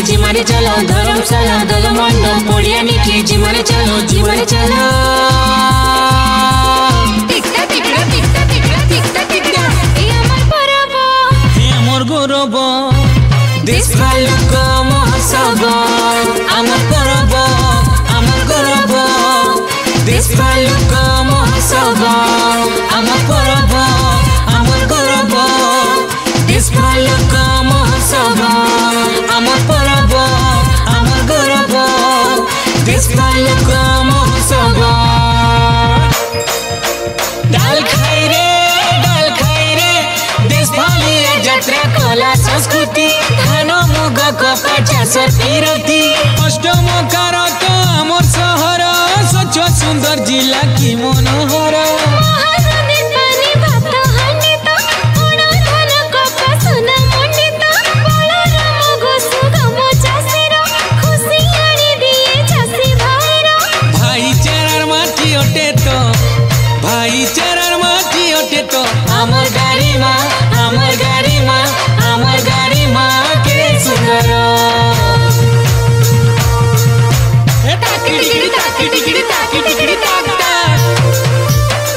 जिमारे चलो धर्मशाला दल मंडप पड़िया निके जिमारे चलो जिमारे चलो टिकटा टिकटा टिकटा टिकटा टिकटा टिकटा ए हमर परब हे हमर गौरव देश बालुक महोत्सव हमर परब हमर गौरव देश बालुक महोत्सव हमर परब हमर गौरव देश बालुक महोत्सव हमर परब हमर गौरव देश बालुक महोत्सव डाल खाई रे देश भाली यात्रा कला संस्कृति धान मुग कपा सरती अष्टम कारक आमर सहर स्वच्छ सुंदर जिला की मनोहर भाईचारार माटी ओटे तो हमर गाड़ी माँ के सुंदर ताकी टिकड़ी ताकी टिकड़ी ताकी टिकड़ी ताक ताक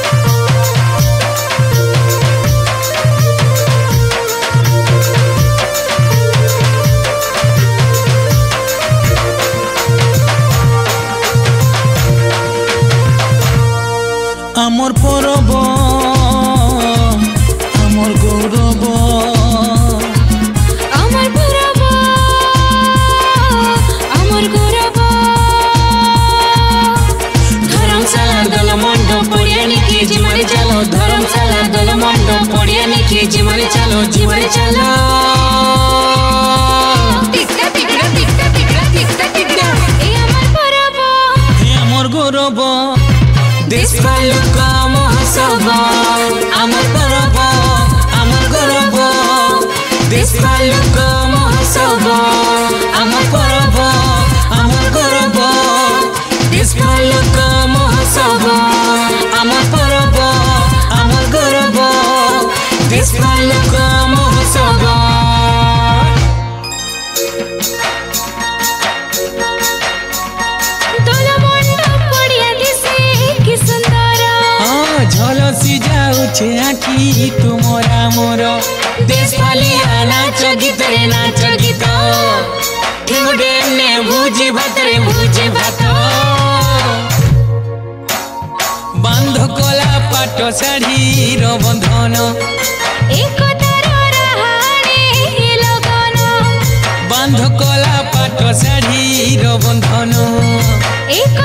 आमर परब आमर गौरव आमर परब आमर गौरव धर्मशाला दल मंडप पड़िया निके जिमारे चलो धर्मशाला दल मंडप पड़िया निके जिमारे चलो टिकटा टिकटा टिकटा टिकटा टिकटा टिकटा ए हमर परब हे हमर गौरव देश बालुक महोत्सव हमर परब हमर गौरव देश बालुक महोत्सव हमर परब हमर गौरव देश बालुक महोत्सव हमर परब हमर गौरव देश बालुक महोत्सव झलसी जाऊे आखि तुमरा मोर देश भालिया नाच गीत रे नाच गीत ठेंगुडे ने भूजी भात रे भूजी भात बांध कला पाट शाढ़ी रो बंधन एक बांध कला पाट शाढ़ी रो बंधन एक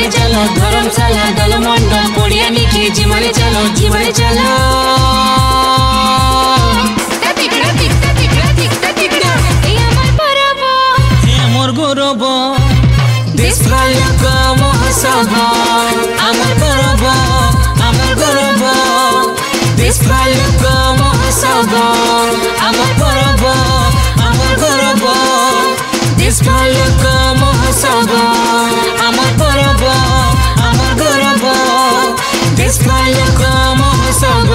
धर्मशाला दल मंडप पड़िया निके जिमारे चलो टिकटा टिकटा टिकटा टिकटा टिकटा ए हमर परब हे हमर गौरव देश बालुक महोत्सव हमर परब हमर गौरव देश बालुक महोत्सव हमर परब हमर गौरव देश बालुक महोत्सव हमर परब हमर गौरव देश बालुक महोत्सव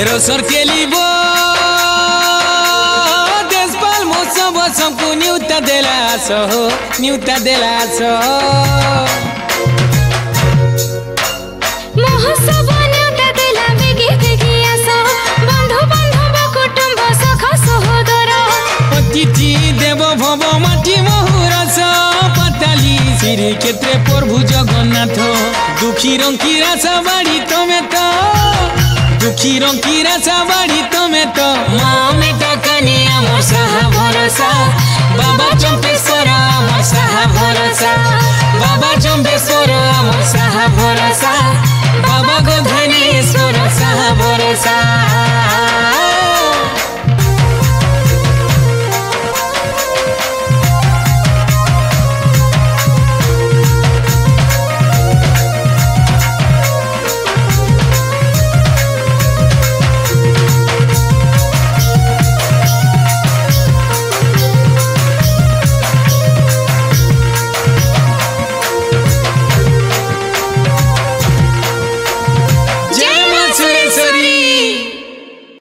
रोसर केलिबो देश बाल महोत्सव सबको न्यूता देलास महोत्सव न्यूता देला बेगी बेगी आस बंधु बांधव कुटुंब सखा सहोदर अतिथि देव भव माटी महुरस पाताली श्री क्षेत्रे प्रभु जगन्नाथ दुखी रंकीरा सवारी तमे तो दुखी रंकीरा सवारी तमे तो मामे तो कनिया मोर